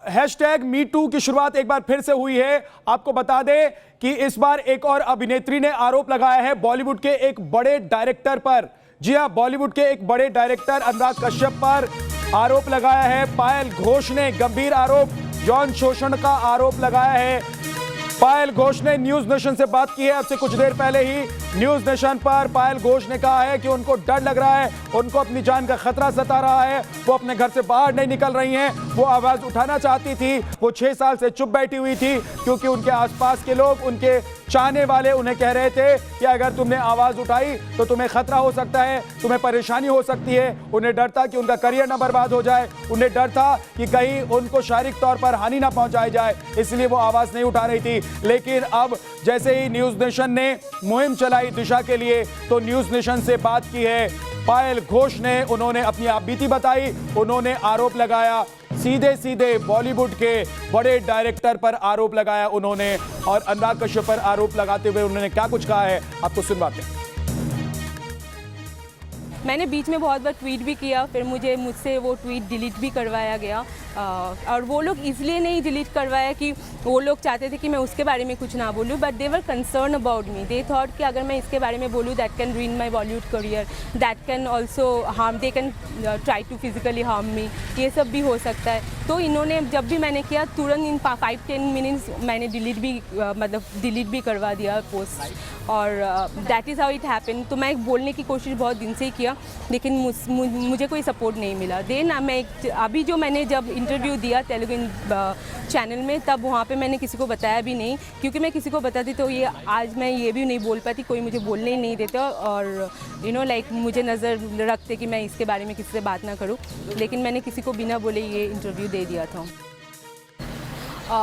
Hashtag me to की शुरुआत एक बार फिर से हुई है। आपको बता दें कि इस बार एक और अभिनेत्री ने आरोप लगाया है बॉलीवुड के एक बड़े डायरेक्टर पर। जी हां, बॉलीवुड के एक बड़े डायरेक्टर अनुराग कश्यप पर आरोप लगाया है। पायल घोष ने गंभीर आरोप, यौन शोषण का आरोप लगाया है। पायल घोष ने न्यूज नेशन से बात की है। अब से कुछ देर पहले ही न्यूज नेशन पर पायल घोष ने कहा है कि उनको डर लग रहा है, उनको अपनी जान का खतरा सता रहा है, वो अपने घर से बाहर नहीं निकल रही हैं। वो आवाज उठाना चाहती थी, वो 6 साल से चुप बैठी हुई थी क्योंकि उनके आसपास के लोग, उनके चाहने वाले उन्हें कह रहे थे कि अगर तुमने आवाज उठाई तो तुम्हें खतरा हो सकता है, तुम्हें परेशानी हो सकती है। उन्हें डर था कि उनका करियर ना बर्बाद हो जाए, उन्हें डर था कि कहीं उनको शारीरिक तौर पर हानि ना पहुंचाई जाए, इसलिए वो आवाज नहीं उठा रही थी। लेकिन अब जैसे ही न्यूज नेशन ने मुहिम चलाई दिशा के लिए, तो न्यूज नेशन से बात की है पायल घोष ने। उन्होंने अपनी आपबीती बताई, उन्होंने आरोप लगाया, सीधे सीधे बॉलीवुड के बड़े डायरेक्टर पर आरोप लगाया उन्होंने। और अनुराग कश्यप पर आरोप लगाते हुए उन्होंने क्या कुछ कहा है, आपको सुनवाते हैं। मैंने बीच में बहुत बार ट्वीट भी किया, फिर मुझसे वो ट्वीट डिलीट भी करवाया गया। और वो लोग इसलिए नहीं डिलीट करवाया कि वो लोग चाहते थे कि मैं उसके बारे में कुछ ना बोलूँ, but they were concern about me. They thought कि अगर मैं इसके बारे में बोलूँ that can ruin my Bollywood career, that can also harm, they can try to physically harm me, ये सब भी हो सकता है। तो इन्होंने जब भी मैंने किया तुरंत इन 5-10 मिनट्स मैंने डिलीट भी करवा दिया पोस्ट। और that is how it happen. तो मैं बोलने की कोशिश बहुत दिन से ही किया, लेकिन मुझे कोई सपोर्ट नहीं मिला। देन मैं अभी जो मैंने जब इंटरव्यू दिया तेलुगु चैनल में, तब वहाँ पे मैंने किसी को बताया भी नहीं, क्योंकि मैं किसी को बताती तो ये आज मैं ये भी नहीं बोल पाती, कोई मुझे बोलने ही नहीं देता। और लाइक मुझे नज़र रखते कि मैं इसके बारे में किसी से बात ना करूँ, लेकिन मैंने किसी को बिना बोले ये इंटरव्यू दे दिया था।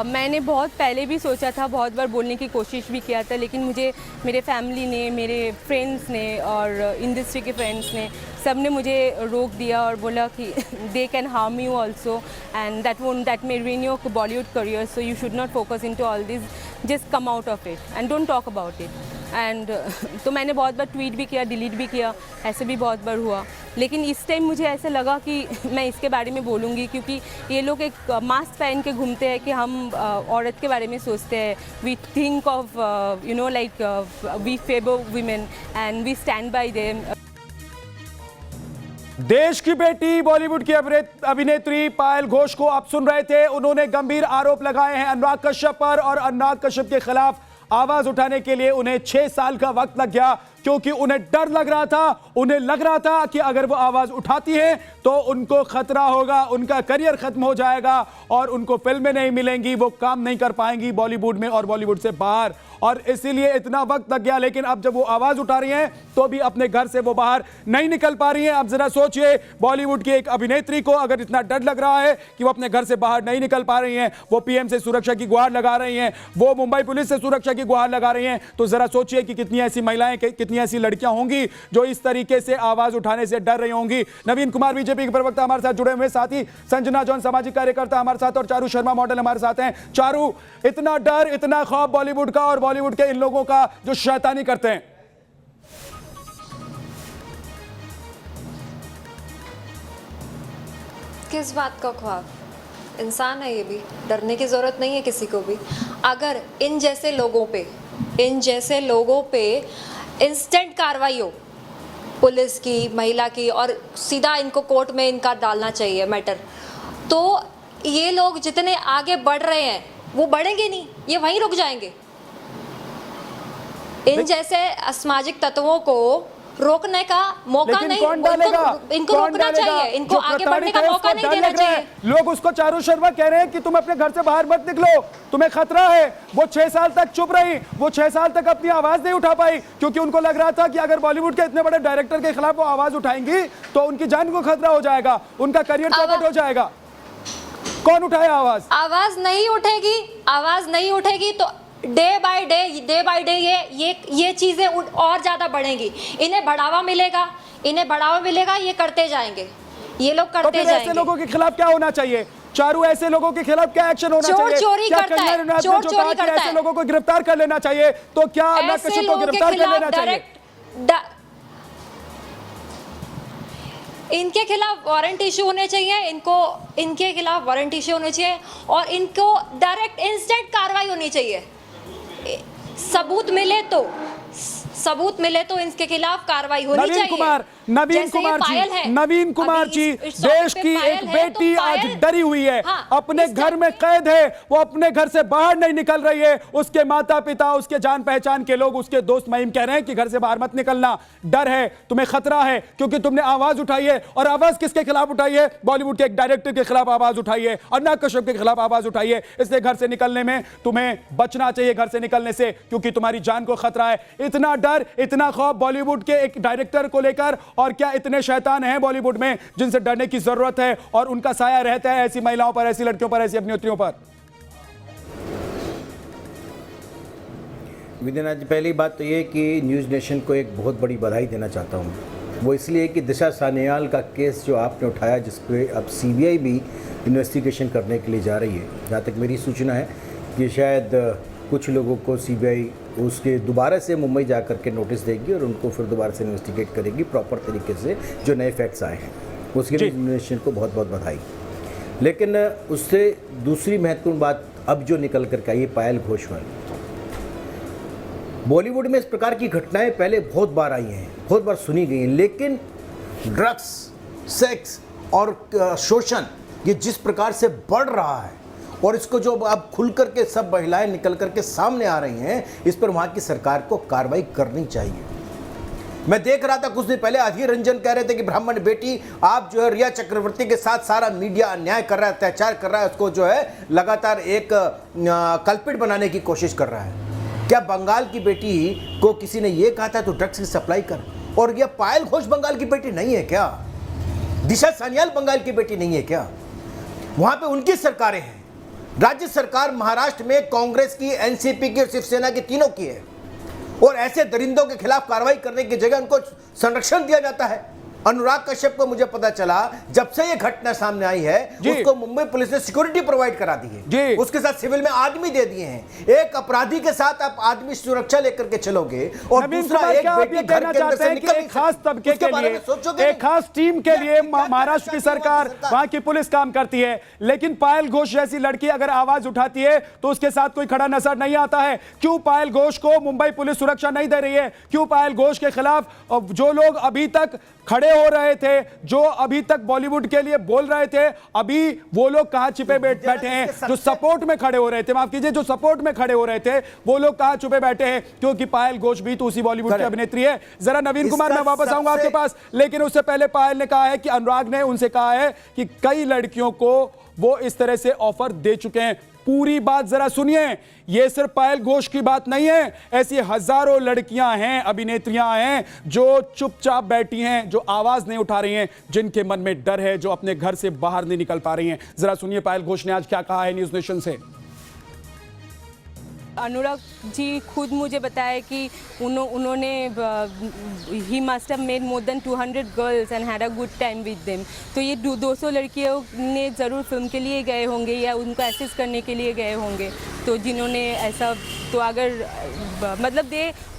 मैंने बहुत पहले भी सोचा था, बहुत बार बोलने की कोशिश भी किया था, लेकिन मुझे मेरे फैमिली ने, मेरे फ्रेंड्स ने और इंडस्ट्री के फ्रेंड्स ने, सब ने मुझे रोक दिया और बोला कि they can harm you also and that may ruin your Bollywood career, so you should not focus into all this, just come out of it and don't talk about it. And तो मैंने बहुत बार ट्वीट भी किया, delete भी किया, ऐसे भी बहुत बार हुआ। लेकिन इस टाइम मुझे ऐसे लगा कि मैं इसके बारे में बोलूँगी, क्योंकि ये लोग एक मास्क पहन के घूमते हैं कि हम औरत के बारे में सोचते हैं, we think of like we favour women and we stand by them. देश की बेटी बॉलीवुड की अभिनेत्री पायल घोष को आप सुन रहे थे। उन्होंने गंभीर आरोप लगाए हैं अनुराग कश्यप पर, और अनुराग कश्यप के खिलाफ आवाज उठाने के लिए उन्हें 6 साल का वक्त लग गया, क्योंकि उन्हें डर लग रहा था। उन्हें लग रहा था कि अगर वो आवाज उठाती है तो उनको खतरा होगा, उनका करियर खत्म हो जाएगा और उनको फिल्में नहीं मिलेंगी, वो काम नहीं कर पाएंगी बॉलीवुड में और बॉलीवुड से बाहर, और इसीलिए इतना वक्त लग गया। लेकिन अब जब वो आवाज उठा रही हैं तो भी अपने घर से वो बाहर नहीं निकल पा रही हैं। अब जरा सोचिए, बॉलीवुड की एक अभिनेत्री को अगर इतना डर लग रहा है कि वो अपने घर से बाहर नहीं निकल पा रही हैं, वो पीएम से सुरक्षा की गुहार लगा रही हैं, वो मुंबई पुलिस से सुरक्षा की गुहार लगा रही हैं, तो जरा सोचिए कि कितनी ऐसी महिलाएं, कितनी ऐसी लड़कियां होंगी जो इस तरीके से आवाज उठाने से डर रही होंगी। नवीन कुमार बीजेपी के प्रवक्ता हमारे साथ जुड़े हुए, साथ ही संजना जॉन सामाजिक कार्यकर्ता हमारे साथ, और चारू शर्मा मॉडल हमारे साथ हैं। चारू, इतना डर, इतना खौफ बॉलीवुड का और बॉलीवुड के इन लोगों का जो शैतानी करते हैं। किस बात का खौफ? इंसान है ये भी, डरने की जरूरत नहीं है किसी को भी। अगर इन जैसे लोगों पे इंस्टेंट कार्रवाई हो पुलिस की, महिला की, और सीधा इनको कोर्ट में इनका डालना चाहिए मैटर, तो ये लोग जितने आगे बढ़ रहे हैं वो बढ़ेंगे नहीं, ये वहीं रुक जाएंगे। इन जैसे असामाजिक तत्वों को रोकने का मौका नहीं, इनको रोकना चाहिए, इनको आगे बढ़ने का मौका नहीं देना चाहिए। लोग उसको, चारू शर्मा कह रहे हैं कि तुम अपने घर से बाहर मत निकलो, तुम्हें खतरा है। वो 6 साल तक चुप रही, वो 6 साल तक अपनी आवाज नहीं उठा पाई, क्योंकि उनको लग रहा था कि अगर बॉलीवुड के इतने बड़े डायरेक्टर के खिलाफ वो आवाज उठाएंगी तो उनकी जान को खतरा हो जाएगा, उनका करियर चौपट हो जाएगा। कौन उठाया आवाज? आवाज नहीं उठेगी तो डे बाय डे ये चीजें और ज्यादा बढ़ेंगी। इन्हें बढ़ावा मिलेगा, ये करते जाएंगे, ये लोग करते जाएंगे। ऐसे लोगों के खिलाफ क्या होना चाहिए चारू? ऐसे लोगों के खिलाफ क्या एक्शन होना चाहिए? चोरी करता है, ऐसे लोगों को गिरफ्तार कर लेना चाहिए, तो क्या अनुराग कश्यप को गिरफ्तार कर लेना चाहिए? इनके खिलाफ वारंट इशू होने चाहिए, इनके खिलाफ वारंट इशू होने चाहिए और इनको डायरेक्ट इंस्टेंट कार्रवाई होनी चाहिए। सबूत मिले तो इनके खिलाफ कार्रवाई होनी चाहिए। नवीन कुमार जी, देश की एक बेटी आज डरी हुई है, अपने घर में कैद है, वो अपने घर से बाहर नहीं निकल रही है। उसके माता पिता, उसके जान पहचान के लोग, उसके दोस्त महिम कह रहे हैं कि घर से बाहर मत निकलना, डर है, तुम्हें खतरा है, क्योंकि तुमने आवाज उठाई है। और आवाज किसके खिलाफ उठाई है? बॉलीवुड के एक डायरेक्टर के खिलाफ आवाज उठाई है, अनुराग कश्यप के खिलाफ आवाज उठाई है। इसलिए घर से निकलने में तुम्हें बचना चाहिए, घर से निकलने से, क्योंकि तुम्हारी जान को खतरा है। इतना डर, इतना खौफ बॉलीवुड के एक डायरेक्टर को लेकर, और क्या इतने शैतान हैं बॉलीवुड में जिनसे डरने की जरूरत है और उनका साया रहता है ऐसी महिलाओं पर, ऐसी लड़कियों पर, ऐसी अभिनेत्रियों पर? विदिन, आज पहली बात तो ये कि न्यूज़ नेशन को एक बहुत बड़ी बधाई देना चाहता हूँ। वो इसलिए कि दिशा सान्याल का केस जो आपने उठाया, जिस पे अब सीबीआई भी इन्वेस्टिगेशन करने के लिए जा रही है, जहाँ तक मेरी सूचना है कि शायद कुछ लोगों को सीबीआई उसके दोबारा से मुंबई जा कर के नोटिस देगी और उनको फिर दोबारा से इन्वेस्टिगेट करेगी प्रॉपर तरीके से, जो नए फैक्ट्स आए हैं। उसके लिए नेशन को बहुत बहुत बधाई। लेकिन उससे दूसरी महत्वपूर्ण बात अब जो निकल कर के आई है, पायल घोष वाली। बॉलीवुड में इस प्रकार की घटनाएं पहले बहुत बार आई हैं, बहुत बार सुनी गई हैं, लेकिन ड्रग्स, सेक्स और शोषण ये जिस प्रकार से बढ़ रहा है और इसको जो अब खुल करके सब महिलाएं निकल करके सामने आ रही हैं, इस पर वहाँ की सरकार को कार्रवाई करनी चाहिए। मैं देख रहा था कुछ दिन पहले अधीर रंजन कह रहे थे कि ब्राह्मण बेटी आप जो है रिया चक्रवर्ती के साथ सारा मीडिया अन्याय कर रहा है, अत्याचार कर रहा है, उसको जो है लगातार एक कल्पित बनाने की कोशिश कर रहा है। क्या बंगाल की बेटी को किसी ने ये कहा था तो ड्रग्स की सप्लाई कर? और यह पायल घोष बंगाल की बेटी नहीं है क्या? दिशा सान्याल बंगाल की बेटी नहीं है क्या? वहां पे उनकी सरकारें हैं। राज्य सरकार महाराष्ट्र में कांग्रेस की, एनसीपी की और शिवसेना की, तीनों की है। और ऐसे दरिंदों के खिलाफ कार्रवाई करने की जगह उनको संरक्षण दिया जाता है। अनुराग कश्यप को मुझे पता चला जब से ये घटना सामने आई है, उसको मुंबई पुलिस ने सिक्योरिटी प्रोवाइड करा दी है, उसके साथ सिविल में आदमी दे दिए हैं। एक अपराधी के साथ आप आदमी सुरक्षा लेकर के चलोगे और दूसरा एक बेटी घर के अंदर से निकल एक खास तबके के लिए, एक खास टीम के लिए महाराष्ट्र की सरकार, वहां की पुलिस काम करती है, लेकिन पायल घोष जैसी लड़की अगर आवाज उठाती है तो उसके साथ कोई खड़ा नजर नहीं आता है। क्यों पायल घोष को मुंबई पुलिस सुरक्षा नहीं दे रही है? क्यों पायल घोष के खिलाफ जो लोग अभी तक खड़े हो रहे थे, जो अभी तक बॉलीवुड के लिए बोल रहे थे, अभी वो लोग कहां छिपे बैठे हैं? जो सपोर्ट में खड़े हो रहे थे, माफ कीजिए, जो सपोर्ट में खड़े हो रहे थे, वो लोग कहां छुपे बैठे हैं? क्योंकि पायल घोष भी तो उसी बॉलीवुड की अभिनेत्री है। जरा नवीन कुमार, मैं वापस आऊंगा आपके पास, लेकिन उससे पहले पायल ने कहा है कि अनुराग ने उनसे कहा है कि कई लड़कियों को वो इस तरह से ऑफर दे चुके हैं। पूरी बात जरा सुनिए। ये सिर्फ पायल घोष की बात नहीं है, ऐसी हजारों लड़कियां हैं, अभिनेत्रियां हैं जो चुपचाप बैठी हैं, जो आवाज नहीं उठा रही हैं, जिनके मन में डर है, जो अपने घर से बाहर नहीं निकल पा रही हैं। जरा सुनिए पायल घोष ने आज क्या कहा है न्यूज़ नेशन से। अनुराग जी खुद मुझे बताया कि उन्होंने he must have made more than 200 girls and had a good time with them. तो ये 200 लड़कियों ने ज़रूर फिल्म के लिए गए होंगे या उनको असिस्ट करने के लिए गए होंगे। तो जिन्होंने ऐसा, तो अगर मतलब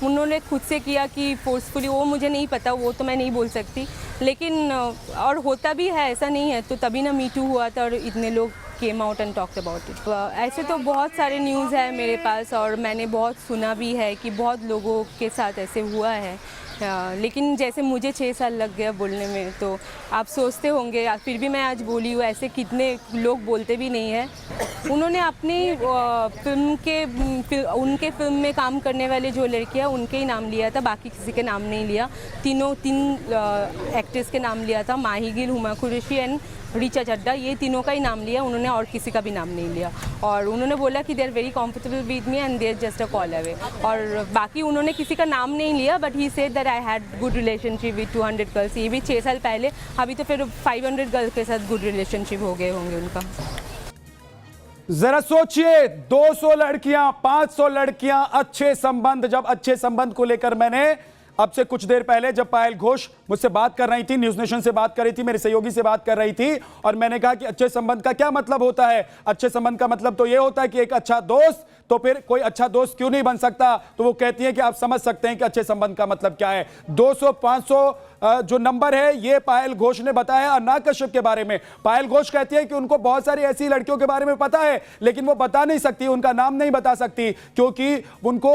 उन्होंने खुद से किया कि फोर्सफुली, वो मुझे नहीं पता, वो तो मैं नहीं बोल सकती, लेकिन और होता भी है, ऐसा नहीं है। तो तभी ना मी टू हुआ था और इतने लोग came out and talked about it. ऐसे तो बहुत सारे न्यूज़ है मेरे पास और मैंने बहुत सुना भी है कि बहुत लोगों के साथ ऐसे हुआ है, लेकिन जैसे मुझे 6 साल लग गया बोलने में, तो आप सोचते होंगे फिर भी मैं आज बोली हूँ। ऐसे कितने लोग बोलते भी नहीं है। उन्होंने अपनी उनके फिल्म में काम करने वाले जो लड़कियाँ, उनके ही नाम लिया था, बाकी किसी के नाम नहीं लिया। तीन एक्ट्रेस के नाम लिया था, माही गिल, हुमा कुरैशी एंड ऋचा चड्ढा, ये तीनों का ही नाम लिया उन्होंने और किसी का भी नाम नहीं लिया। और उन्होंने बोला कि they are very comfortable with me and they are just a call away. और बाकी उन्होंने किसी का नाम नहीं लिया, but he said that I had good relationship with 200 girls. ये भी 6 साल पहले, अभी तो फिर 500 गर्ल्स के साथ गुड रिलेशनशिप हो गए होंगे उनका। जरा सोचिए, 200 लड़कियां, 500 लड़कियां, अच्छे संबंध। जब अच्छे संबंध को लेकर मैंने अब से कुछ देर पहले जब पायल घोष मुझसे बात कर रही थी, न्यूज नेशन से बात कर रही थी, मेरे सहयोगी से बात कर रही थी, और मैंने कहा कि अच्छे संबंध का क्या मतलब होता है। अच्छे संबंध का मतलब तो यह होता है कि एक अच्छा दोस्त, तो फिर कोई अच्छा दोस्त क्यों नहीं बन सकता। तो वो कहती है कि आप समझ सकते हैं कि अच्छे संबंध का मतलब क्या है। 200-500 जो नंबर है ये पायल घोष ने बताया अनुराग कश्यप के बारे में। पायल घोष कहती है कि उनको बहुत सारी ऐसी लड़कियों के बारे में पता है, लेकिन वो बता नहीं सकती, उनका नाम नहीं बता सकती, क्योंकि उनको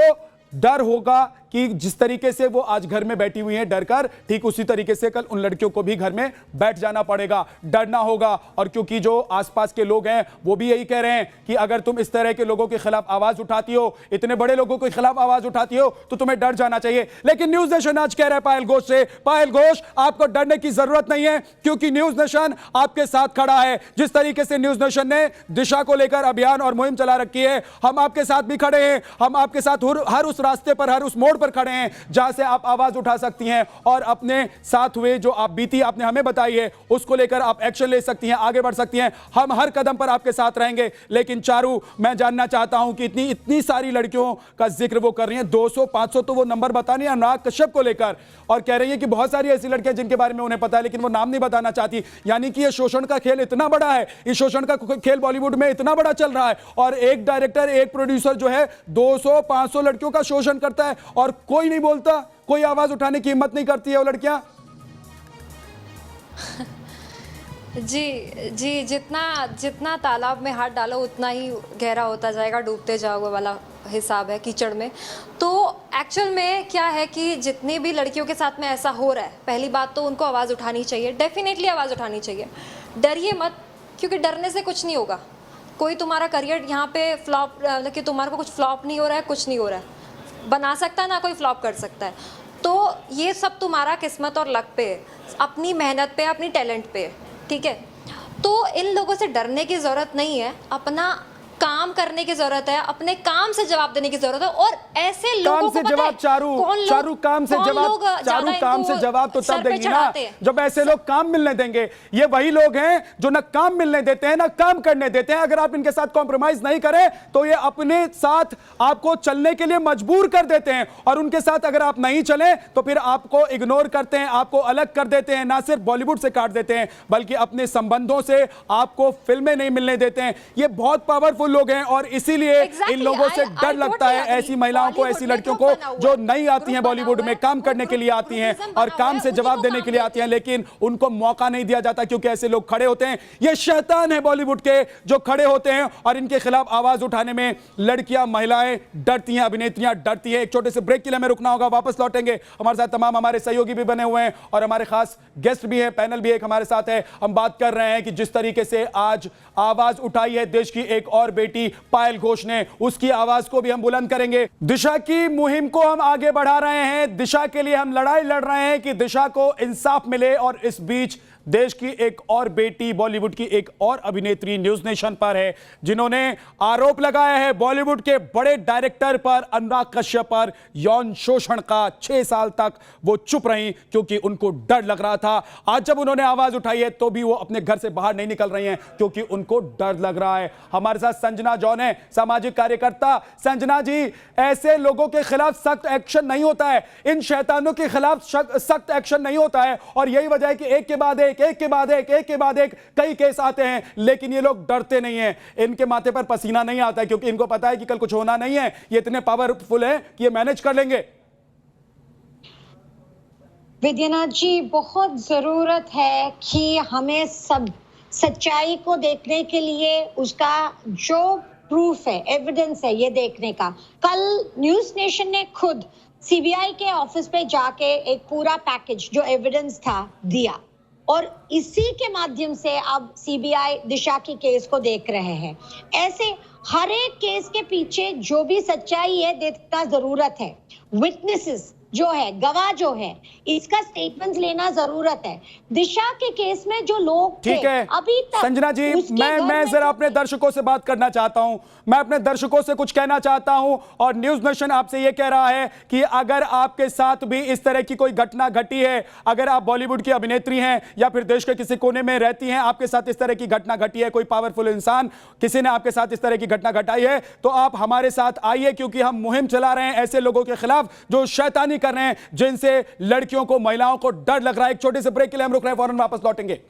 डर होगा कि जिस तरीके से वो आज घर में बैठी हुई हैं डर कर, ठीक उसी तरीके से कल उन लड़कियों को भी घर में बैठ जाना पड़ेगा, डरना होगा। और क्योंकि जो आसपास के लोग हैं वो भी यही कह रहे हैं कि अगर तुम इस तरह के लोगों के खिलाफ आवाज उठाती हो, इतने बड़े लोगों के खिलाफ आवाज उठाती हो, तो तुम्हें डर जाना चाहिए। लेकिन न्यूज नेशन आज कह रहा है पायल घोष से, पायल घोष आपको डरने की जरूरत नहीं है, क्योंकि न्यूज नेशन आपके साथ खड़ा है। जिस तरीके से न्यूज नेशन ने दिशा को लेकर अभियान और मुहिम चला रखी है, हम आपके साथ भी खड़े हैं। हम आपके साथ हर उस रास्ते पर, हर उस मोड़ पर खड़े हैं जहां से आप आवाज उठा सकती हैं और अपने साथ हुए जो आप बीती आपने हमें बताई है उसको लेकर आप एक्शन ले सकती हैं, आगे बढ़ सकती हैं। हम हर कदम पर आपके साथ रहेंगे। लेकिन चारू, मैं जानना चाहता हूं कि इतनी सारी लड़कियों का जिक्र वो कर रही हैं, 200-500 तो वो नंबर बतानी है अनुराग कश्यप को लेकर, और कह रही है कि बहुत सारी ऐसी लड़कियां जिनके बारे में उन्हें पता है लेकिन वो नाम नहीं बताना चाहती। यानी कि ये शोषण का खेल इतना बड़ा है, इस शोषण का खेल बॉलीवुड में इतना बड़ा चल रहा है, और एक डायरेक्टर, एक प्रोड्यूसर जो है 200-500 लड़कियों का शोषण करता है और कोई नहीं बोलता, कोई आवाज उठाने की हिम्मत नहीं करती है वो लड़कियां। जी जी, जितना तालाब में हाथ डालो उतना ही गहरा होता जाएगा, डूबते जाओगे वाला हिसाब है कीचड़ में। तो एक्चुअल में क्या है कि जितनी भी लड़कियों के साथ में ऐसा हो रहा है, पहली बात तो उनको आवाज़ उठानी चाहिए, डेफिनेटली आवाज़ उठानी चाहिए। डरिए मत, क्योंकि डरने से कुछ नहीं होगा। कोई तुम्हारा करियर यहाँ पे फ्लॉप, कि तुम्हारे को कुछ फ्लॉप नहीं हो रहा है, कुछ नहीं हो रहा है, बना सकता है ना कोई फ्लॉप कर सकता है। तो ये सब तुम्हारा किस्मत और लक पे है, अपनी मेहनत पे, अपनी टैलेंट पे, ठीक है। तो इन लोगों से डरने की ज़रूरत नहीं है, अपना काम करने की जरूरत है, अपने काम से जवाब देने की जरूरत है। और ऐसे लोगों को पता है चारू काम से जवाब तो तब देंगे ना जब ऐसे लोग काम मिलने देंगे। ये वही लोग हैं जो ना काम मिलने देते हैं ना काम करने देते हैं। अगर आप इनके साथ कॉम्प्रोमाइज नहीं करें तो ये अपने साथ आपको चलने के लिए मजबूर कर देते हैं, और उनके साथ अगर आप नहीं चले तो फिर आपको इग्नोर करते हैं, आपको अलग कर देते हैं, ना सिर्फ बॉलीवुड से काट देते हैं बल्कि अपने संबंधों से आपको फिल्में नहीं मिलने देते हैं। ये बहुत पावरफुल लोग हैं और इसीलिए इन लोगों से डर लगता है ऐसी महिलाओं को, ऐसी लड़कियों को जो नहीं आती हैं बॉलीवुड में, काम करने के लिए आती हैं और काम से जवाब देने के लिए आती हैं, लेकिन उनको मौका नहीं दिया जाता क्योंकि ऐसे लोग खड़े होते हैं। ये शैतान है बॉलीवुड के जो खड़े होते हैं और इनके खिलाफ आवाज उठाने में लड़कियां, महिलाएं डरती हैं, अभिनेत्रियां डरती हैं। एक छोटे से ब्रेक के लिए हमें रुकना होगा, वापस लौटेंगे। हमारे साथ तमाम हमारे सहयोगी भी बने हुए हैं और हमारे खास गेस्ट भी हैं, पैनल भी एक हमारे साथ है। हम बात कर रहे हैं कि जिस तरीके से आज आवाज उठाई है देश की एक और बेटी पायल घोष ने, उसकी आवाज को भी हम बुलंद करेंगे। दिशा की मुहिम को हम आगे बढ़ा रहे हैं, दिशा के लिए हम लड़ाई लड़ रहे हैं कि दिशा को इंसाफ मिले। और इस बीच देश की एक और बेटी, बॉलीवुड की एक और अभिनेत्री न्यूज नेशन पर है जिन्होंने आरोप लगाया है बॉलीवुड के बड़े डायरेक्टर पर, अनुराग कश्यप पर, यौन शोषण का। 6 साल तक वो चुप रही क्योंकि उनको डर लग रहा था। आज जब उन्होंने आवाज उठाई है तो भी वो अपने घर से बाहर नहीं निकल रही हैं क्योंकि उनको डर लग रहा है। हमारे साथ संजना जॉन है, सामाजिक कार्यकर्ता। संजना जी, ऐसे लोगों के खिलाफ सख्त एक्शन नहीं होता है, इन शैतानों के खिलाफ सख्त एक्शन नहीं होता है, और यही वजह है कि एक के बाद एक कई केस आते हैं, लेकिन ये लोग डरते नहीं हैं। इनके माथे पर पसीना नहीं आता है क्योंकि इनको पता है कि कल कुछ होना नहीं है। ये इतने पावरफुल हैं कि ये मैनेज कर लेंगे। विद्यानाथ जी, बहुत जरूरत है कि हमें सब सच्चाई को देखने के लिए उसका जो प्रूफ है, एविडेंस है, ये देखने का। कल न्यूज नेशन ने खुद सीबीआई के ऑफिस पे जाके एक पूरा पैकेज जो एविडेंस था दिया, और इसी के माध्यम से अब सीबीआई दिशा की केस को देख रहे हैं। ऐसे हर एक केस के पीछे जो भी सच्चाई है देखना जरूरत है। विटनेसेस जो है, गवाह जो है, इसका स्टेटमेंट लेना जरूरत है। दिशा के केस में जो लोग थे अभी तक, संजना जी, मैं जरा अपने दर्शकों से बात करना चाहता हूं, मैं अपने दर्शकों से कुछ कहना चाहता हूं, और न्यूज नेशन आपसे यह कह रहा है कि अगर आपके साथ भी इस तरह की कोई घटना घटी है, अगर आप बॉलीवुड की अभिनेत्री हैं या फिर देश के किसी कोने में रहती हैं, आपके साथ इस तरह की घटना घटी है, कोई पावरफुल इंसान किसी ने आपके साथ इस तरह की घटना घटाई है, तो आप हमारे साथ आइए, क्योंकि हम मुहिम चला रहे हैं ऐसे लोगों के खिलाफ जो शैतानी कर रहे हैं, जिनसे लड़कियों को, महिलाओं को डर लग रहा है। एक छोटे से ब्रेक के लिए हम रुक रहे हैं, फौरन वापस लौटेंगे।